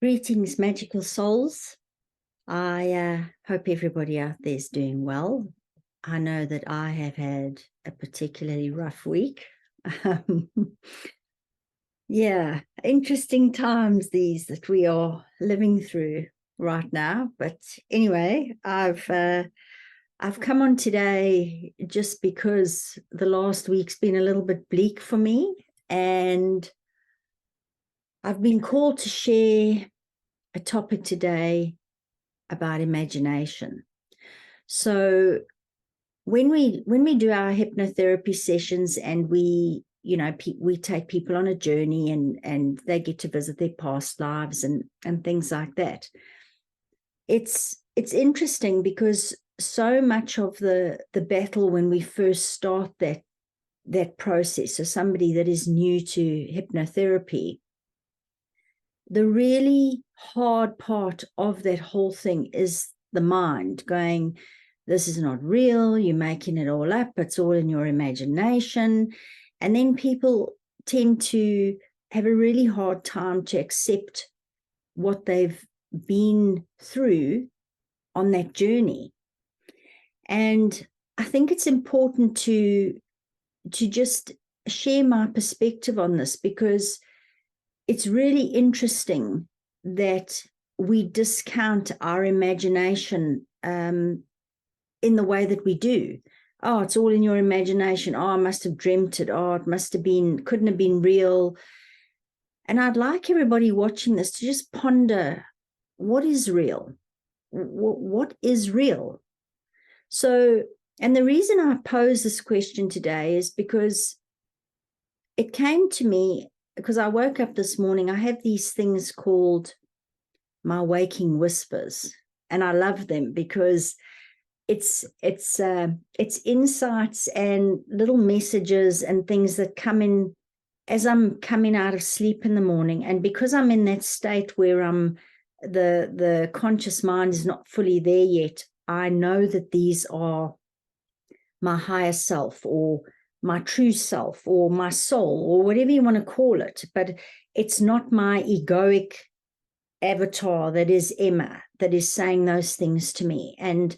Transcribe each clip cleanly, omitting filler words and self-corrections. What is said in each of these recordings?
Greetings, magical souls. I hope everybody out there is doing well. I know that I have had a particularly rough week. Um, yeah, interesting times these that we are living through right now. But anyway, I've come on today just because the last week's been a little bit bleak for me, and I've been called to share a topic today about imagination. So when we do our hypnotherapy sessions and we take people on a journey and they get to visit their past lives and things like that, it's interesting because so much of the battle when we first start that process, so somebody that is new to hypnotherapy, the really hard part of that whole thing is the mind going, this is not real, you're making it all up, it's all in your imagination. And then people tend to have a really hard time to accept what they've been through on that journey. And I think it's important to just share my perspective on this, because it's really interesting that we discount our imagination in the way that we do. Oh, it's all in your imagination. Oh, I must have dreamt it. Oh, it must have been, couldn't have been real. And I'd like everybody watching this to just ponder, what is real? What is real? So, and the reason I pose this question today is because it came to me because I woke up this morning. I have these things called my waking whispers, and I love them because it's insights and little messages and things that come in as I'm coming out of sleep in the morning. And because I'm in that state where the conscious mind is not fully there yet, I know that these are my higher self or my true self or my soul or whatever you want to call it. But it's not my egoic avatar that is Emma that is saying those things to me. And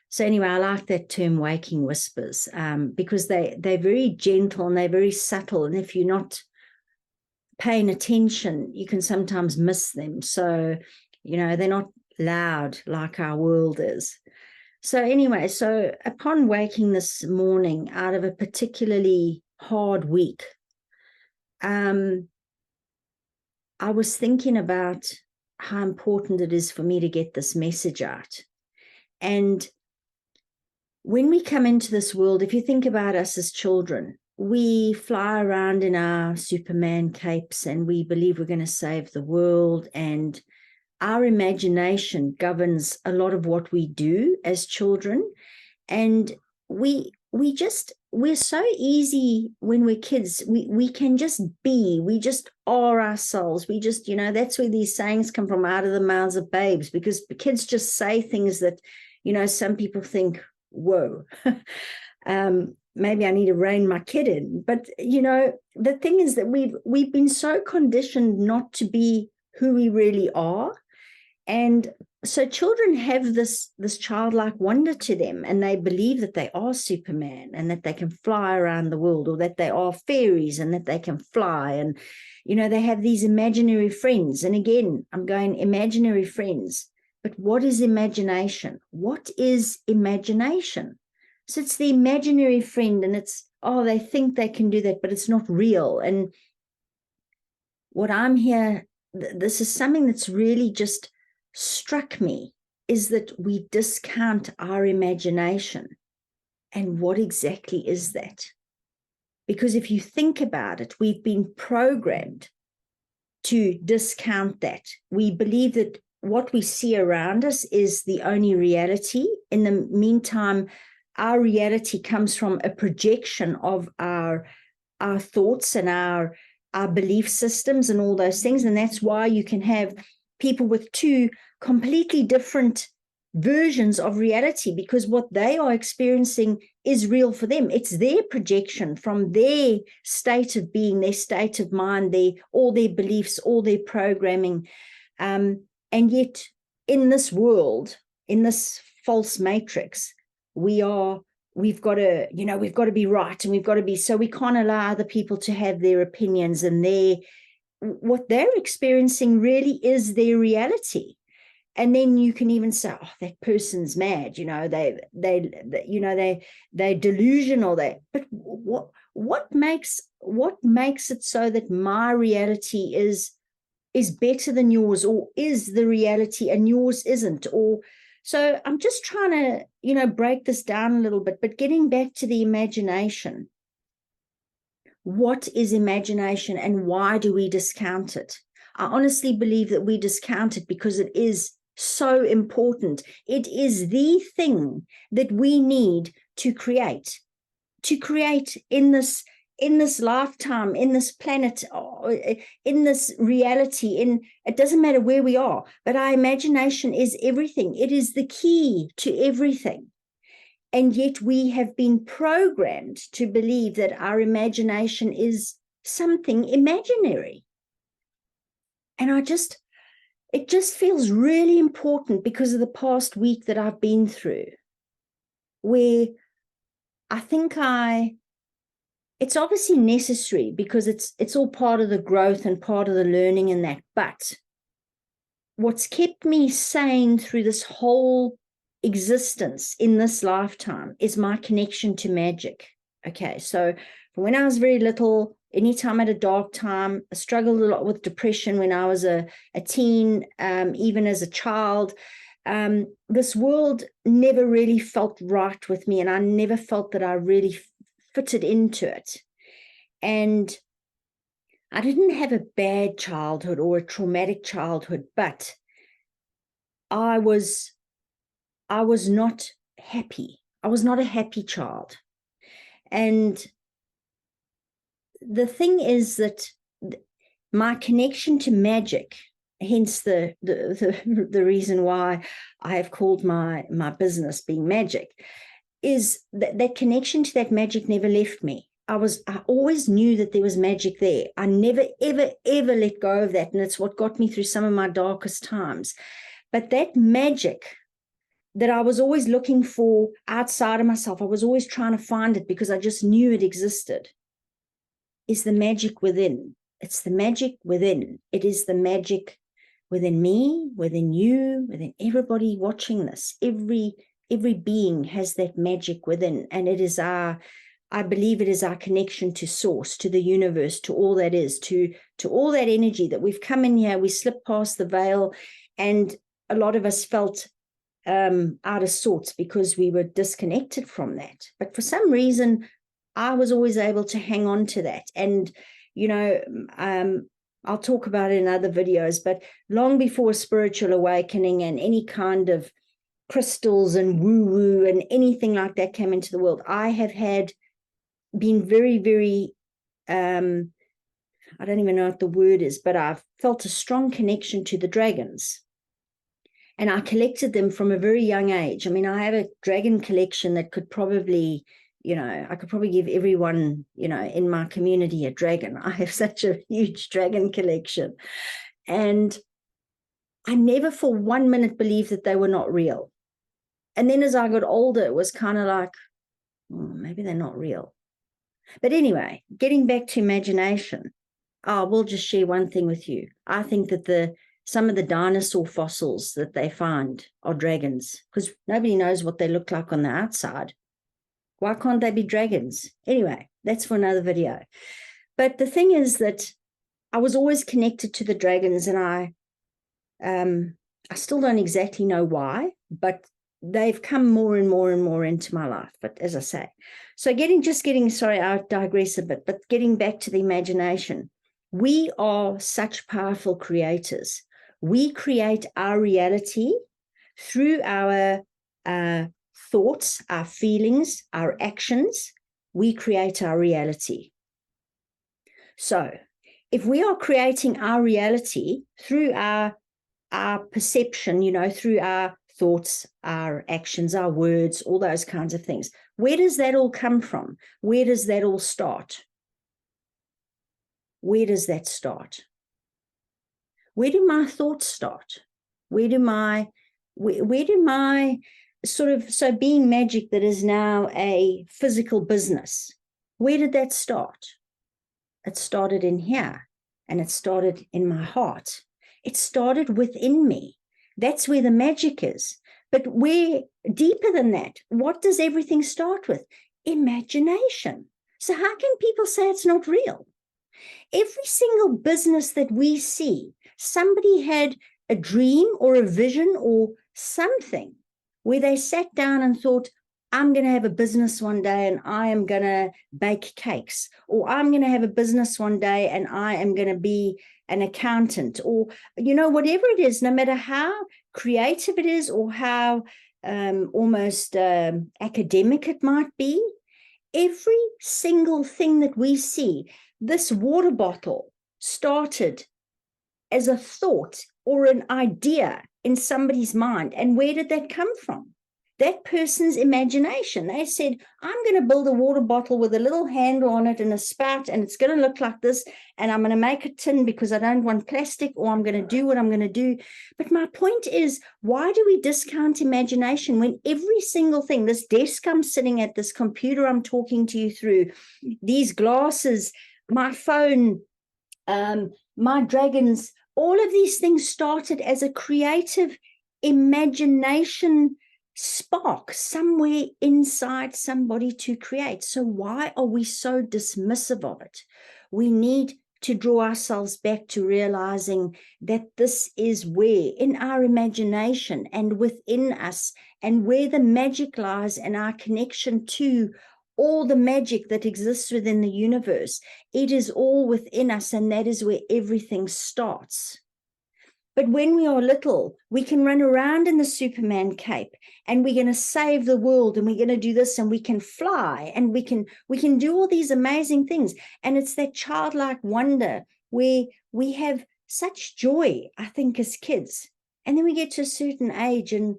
so anyway, I like that term, waking whispers, because they're very gentle and they're very subtle. And if you're not paying attention, you can sometimes miss them. So, they're not loud like our world is. So anyway, so upon waking this morning out of a particularly hard week, I was thinking about how important it is for me to get this message out. And when we come into this world, if you think about us as children, we fly around in our Superman capes and we believe we're going to save the world, and our imagination governs a lot of what we do as children. And we're so easy when we're kids. We can just be, we just are ourselves. We just, that's where these sayings come from, out of the mouths of babes, because the kids just say things that, some people think, whoa, maybe I need to rein my kid in. But, the thing is that we've been so conditioned not to be who we really are. And so children have this childlike wonder to them, and they believe that they are Superman and that they can fly around the world, or that they are fairies and that they can fly. And, they have these imaginary friends. And again, I'm going imaginary friends. But what is imagination? What is imagination? So it's the imaginary friend, and it's, they think they can do that, but it's not real. And what I'm here, this is something that's really just struck me, is that we discount our imagination. And what exactly is that? Because if you think about it, we've been programmed to discount that. We believe that what we see around us is the only reality. In the meantime, our reality comes from a projection of our thoughts and our belief systems and all those things. And that's why you can have people with two completely different versions of reality, because what they are experiencing is real for them. It's their projection from their state of being, their state of mind, all their beliefs, all their programming And yet in this world, in this false matrix, we've got to be right, and we've got to be, so we can't allow other people to have their opinions, and what they're experiencing really is their reality. And then you can even say, oh, that person's mad, they're delusional. But what makes it so that my reality is better than yours, or is the reality and yours isn't? Or so I'm just trying to, break this down a little bit, but getting back to the imagination. What is imagination, and why do we discount it? I honestly believe that we discount it because it is so important. It is the thing that we need to create in this lifetime, in this planet, in this reality. It doesn't matter where we are, but our imagination is everything. It is the key to everything. And yet we have been programmed to believe that our imagination is something imaginary. And it just feels really important because of the past week that I've been through, where I think it's obviously necessary, because it's all part of the growth and part of the learning and that. But what's kept me sane through this whole existence in this lifetime is my connection to magic. Okay, so when I was very little, anytime at a dark time, I struggled a lot with depression when I was a teen, even as a child. This world never really felt right with me, and I never felt that I really fitted into it. And I didn't have a bad childhood or a traumatic childhood, but I was not happy. I was not a happy child. And the thing is that my connection to magic, hence the reason why I have called my business Being Magic, is that connection to that magic never left me. I always knew that there was magic there. I never, ever, ever let go of that. And it's what got me through some of my darkest times. But that magic that I was always looking for outside of myself, I was always trying to find it because I just knew it existed, is the magic within. It's the magic within. It is the magic within me, within you, within everybody watching this. Every being has that magic within, and it is I believe it is our connection to source, to the universe, to all that is, to all that energy that we've come in here. We slipped past the veil, and a lot of us felt out of sorts because we were disconnected from that. But for some reason, I was always able to hang on to that. And, I'll talk about it in other videos, but long before spiritual awakening and any kind of crystals and woo-woo and anything like that came into the world, I have been very, very, I don't even know what the word is, but I've felt a strong connection to the dragons. And I collected them from a very young age. I mean, I have a dragon collection that could probably, I could probably give everyone, in my community a dragon. I have such a huge dragon collection. And I never for 1 minute believed that they were not real. And then as I got older, it was kind of like, maybe they're not real. But anyway, getting back to imagination, we'll just share one thing with you. I think that some of the dinosaur fossils that they find are dragons, because nobody knows what they look like on the outside. Why can't they be dragons? Anyway, that's for another video. But the thing is that I was always connected to the dragons, and I still don't exactly know why, but they've come more and more and more into my life. But as I say, so sorry, I digress a bit, but getting back to the imagination, we are such powerful creators. We create our reality through our thoughts, our feelings, our actions. We create our reality. So if we are creating our reality through our perception, through our thoughts, our actions, our words, all those kinds of things, where does that all come from? Where does that all start? Where does that start? where do my thoughts start? Where do my sort of, so being magic that is now a physical business, where did that start? It started in here, and it started in my heart. It started within me. That's where the magic is. But where deeper than that, what does everything start with? Imagination. So how can people say it's not real? Every single business that we see, somebody had a dream or a vision or something where they sat down and thought, I'm going to have a business one day and I am going to bake cakes, or I'm going to have a business one day and I am going to be an accountant, or, whatever it is, no matter how creative it is or how almost academic it might be, every single thing that we see, this water bottle started as a thought or an idea in somebody's mind. And where did that come from? That person's imagination. They said, I'm going to build a water bottle with a little handle on it and a spout, and it's going to look like this, and I'm going to make a tin because I don't want plastic, or I'm going to do what I'm going to do. But my point is, why do we discount imagination when every single thing, this desk I'm sitting at, this computer I'm talking to you through, these glasses, my phone, my dragons, all of these things started as a creative imagination spark somewhere inside somebody to create. So why are we so dismissive of it? We need to draw ourselves back to realizing that this is where, in our imagination and within us, and where the magic lies in our connection to all the magic that exists within the universe. It is all within us, and that is where everything starts. But when we are little, we can run around in the Superman cape, and we're going to save the world, and we're going to do this, and we can fly, and we can do all these amazing things. And it's that childlike wonder where we have such joy, I think, as kids. And then we get to a certain age and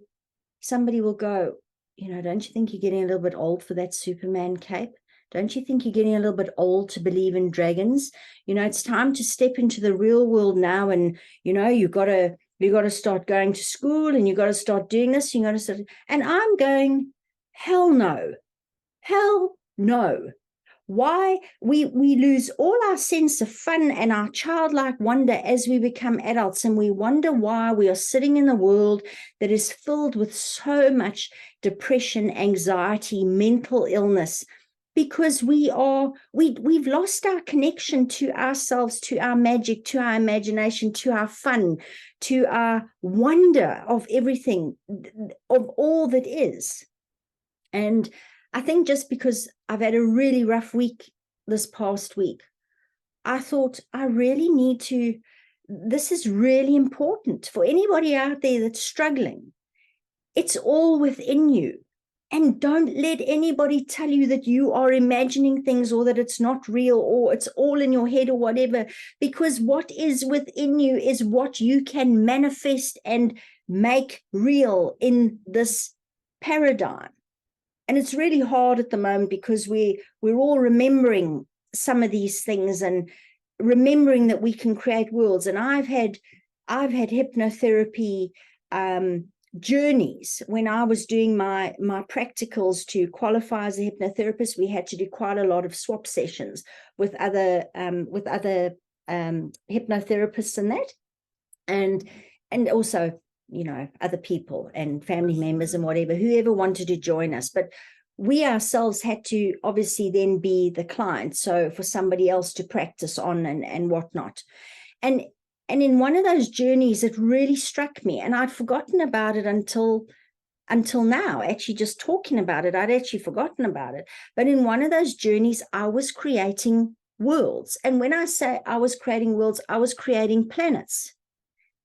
somebody will go, don't you think you're getting a little bit old for that Superman cape? Don't you think you're getting a little bit old to believe in dragons? It's time to step into the real world now. And, you've got to start going to school, and you've got to start doing this. You got to start. And I'm going, hell no. Hell no. Why we lose all our sense of fun and our childlike wonder as we become adults, and we wonder why we are sitting in a world that is filled with so much depression, anxiety, mental illness, because we've lost our connection to ourselves, to our magic, to our imagination, to our fun, to our wonder of everything, of all that is. And I think just because I've had a really rough week this past week, I thought I really need to, this is really important for anybody out there that's struggling. It's all within you. And don't let anybody tell you that you are imagining things, or that it's not real, or it's all in your head, or whatever, because what is within you is what you can manifest and make real in this paradigm. And it's really hard at the moment because we're all remembering some of these things and remembering that we can create worlds. And I've had hypnotherapy journeys. When I was doing my practicals to qualify as a hypnotherapist, we had to do quite a lot of swap sessions with other hypnotherapists and that, and also other people and family members and whatever, whoever wanted to join us. But we ourselves had to obviously then be the client, so for somebody else to practice on and whatnot. And in one of those journeys, it really struck me, and I'd forgotten about it until now. Actually, just talking about it, I'd actually forgotten about it. But in one of those journeys, I was creating worlds. And when I say I was creating worlds, I was creating planets.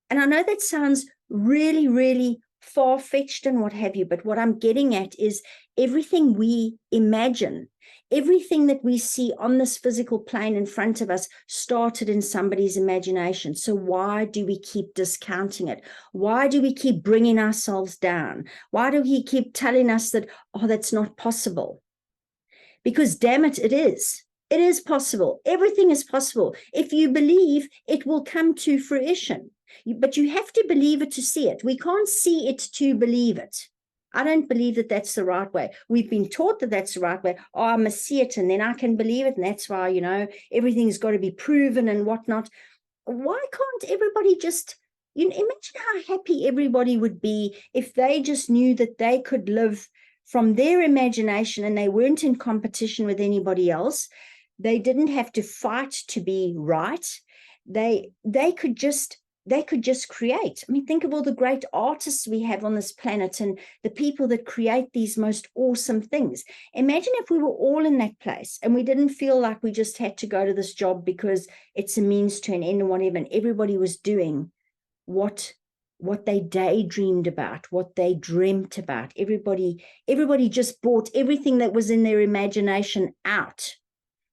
And I know that sounds really, really far-fetched and what have you, but what I'm getting at is everything we imagine, everything that we see on this physical plane in front of us started in somebody's imagination. So why do we keep discounting it? Why do we keep bringing ourselves down? Why do we keep telling us that, oh, that's not possible? Because damn it, it is. It is possible. Everything is possible. If you believe, it will come to fruition. But you have to believe it to see it. We can't see it to believe it. I don't believe that that's the right way. We've been taught that that's the right way. Oh, I must see it and then I can believe it. And that's why, you know, everything's got to be proven and whatnot. Why can't everybody just, you know, imagine how happy everybody would be if they just knew that they could live from their imagination and they weren't in competition with anybody else. They didn't have to fight to be right. They could just create. I mean, think of all the great artists we have on this planet and the people that create these most awesome things. Imagine if we were all in that place and we didn't feel like we just had to go to this job because it's a means to an end or whatever, and everybody was doing what they daydreamed about, what they dreamt about. Everybody just brought everything that was in their imagination out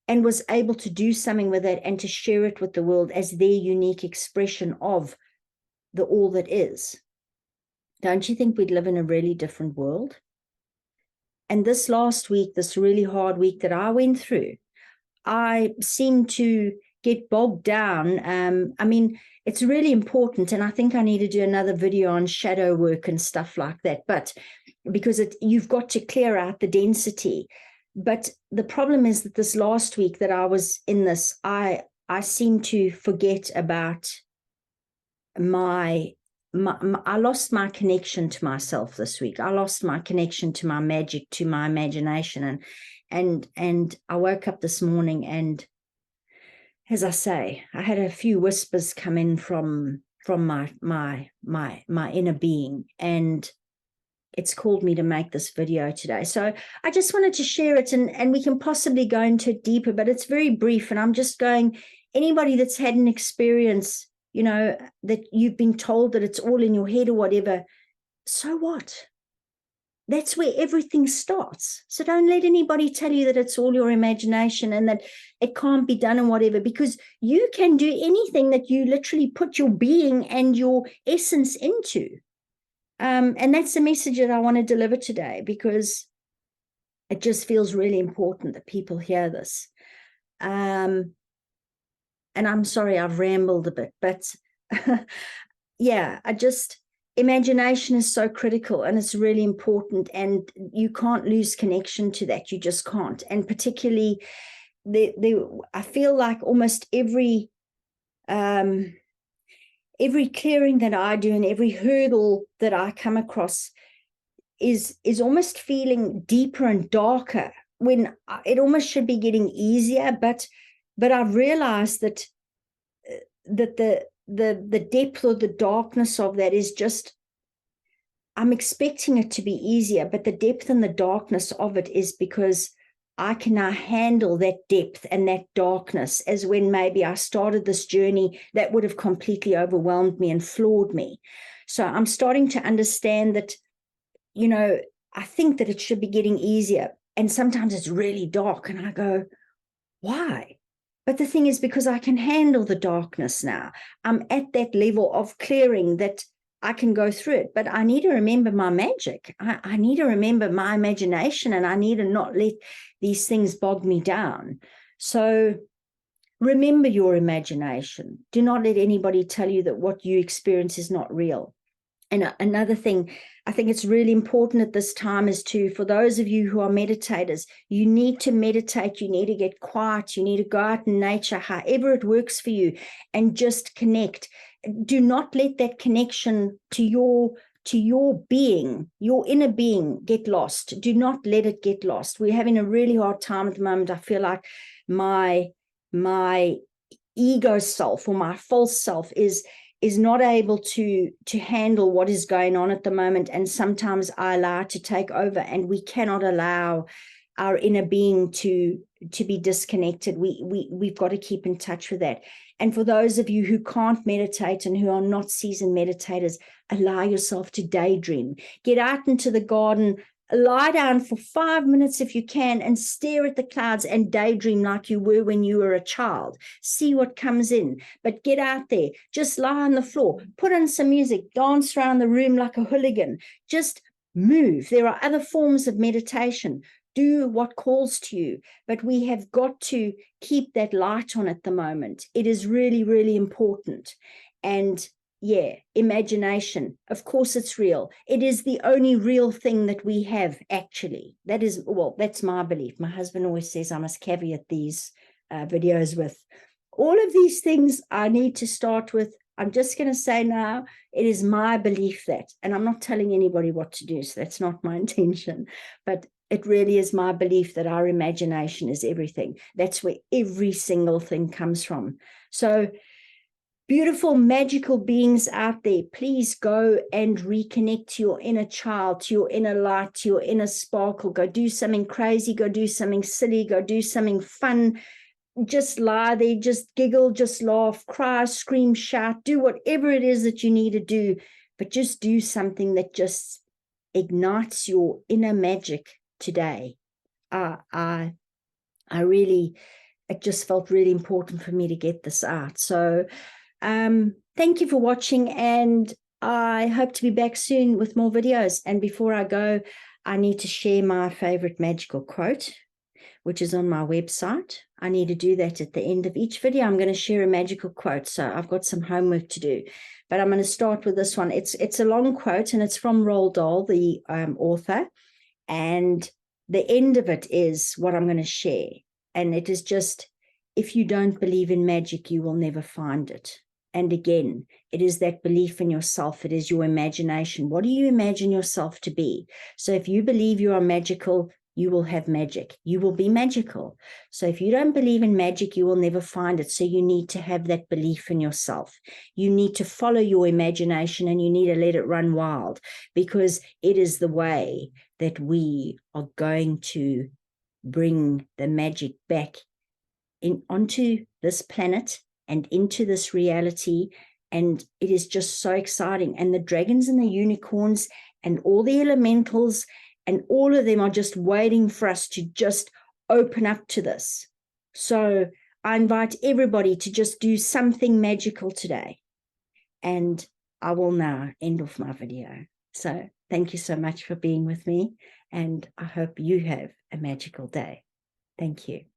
and was able to do something with it and to share it with the world as their unique expression of the all that is. Don't you think we'd live in a really different world? And this last week, this really hard week that I went through, I seemed to get bogged down. I mean, it's really important, and I think I need to do another video on shadow work and stuff like that, but because you've got to clear out the density. But the problem is that this last week that I was in this, I seem to forget about I lost my connection to myself this week. I lost my connection to my magic, to my imagination. And I woke up this morning and, as I say, I had a few whispers come in from my inner being, and it's called me to make this video today. So I just wanted to share it, and we can possibly go into it deeper, but it's very brief. And I'm just going, anybody that's had an experience, you know, that you've been told that it's all in your head or whatever, so what? That's where everything starts. So don't let anybody tell you that it's all your imagination and that it can't be done and whatever, because you can do anything that you literally put your being and your essence into. And that's the message that I want to deliver today, because it just feels really important that people hear this. And I'm sorry I've rambled a bit, but yeah, imagination is so critical and it's really important, and you can't lose connection to that. You just can't. And particularly, I feel like almost every clearing that I do and every hurdle that I come across is almost feeling deeper and darker, when it almost should be getting easier. But I've realized that the depth or the darkness of that is just, I'm expecting it to be easier, but the depth and the darkness of it is because I can now handle that depth and that darkness, as when maybe I started this journey that would have completely overwhelmed me and floored me. So I'm starting to understand that, you know, I think that it should be getting easier. And sometimes it's really dark and I go, why? But the thing is, because I can handle the darkness now, I'm at that level of clearing that I can go through it. But I need to remember my magic. I need to remember my imagination, and I need to not let these things bog me down. So remember your imagination. Do not let anybody tell you that what you experience is not real. And another thing, I think it's really important at this time is for those of you who are meditators, you need to meditate, you need to get quiet, you need to go out in nature, however it works for you, and just connect. Do not let that connection to your being, your inner being, get lost. Do not let it get lost. We're having a really hard time at the moment. I feel like my ego self or my false self is not able to handle what is going on at the moment. And sometimes I allow it to take over, and we cannot allow our inner being to be disconnected. We've got to keep in touch with that. And for those of you who can't meditate and who are not seasoned meditators, allow yourself to daydream. Get out into the garden, lie down for 5 minutes if you can, and stare at the clouds and daydream like you were when you were a child. See what comes in. But get out there, just lie on the floor, put on some music, dance around the room like a hooligan. Just move. There are other forms of meditation. do what calls to you, but we have got to keep that light on at the moment. It is really, really important. And yeah, imagination, of course it's real. It is the only real thing that we have, actually. That is, well, that's my belief. My husband always says I must caveat these videos with all of these things. I need to start with, I'm just going to say now, it is my belief that, and I'm not telling anybody what to do, so that's not my intention, but it really is my belief that our imagination is everything. That's where every single thing comes from. So beautiful, magical beings out there, please go and reconnect to your inner child, to your inner light, to your inner sparkle. Go do something crazy, go do something silly, go do something fun. Just lie there, just giggle, just laugh, cry, scream, shout, do whatever it is that you need to do, but just do something that just ignites your inner magic today. I really, it just felt really important for me to get this out. So thank you for watching, and I hope to be back soon with more videos. And before I go, I need to share my favorite magical quote, which is on my website. I need to do that at the end of each video. I'm going to share a magical quote, so I've got some homework to do, but I'm going to start with this one. It's a long quote, and it's from Roald Dahl, the author, and the end of it is what I'm going to share, and it is just, if you don't believe in magic, you will never find it. And again, it is that belief in yourself. It is your imagination. What do you imagine yourself to be? So if you believe you are magical, you will have magic. You will be magical. So if you don't believe in magic, you will never find it. So you need to have that belief in yourself. You need to follow your imagination, and you need to let it run wild, because it is the way that we are going to bring the magic back onto this planet and into this reality. And it is just so exciting. And the dragons and the unicorns and all the elementals and all of them are just waiting for us to just open up to this. So I invite everybody to just do something magical today. And I will now end off my video. So thank you so much for being with me, and I hope you have a magical day. Thank you.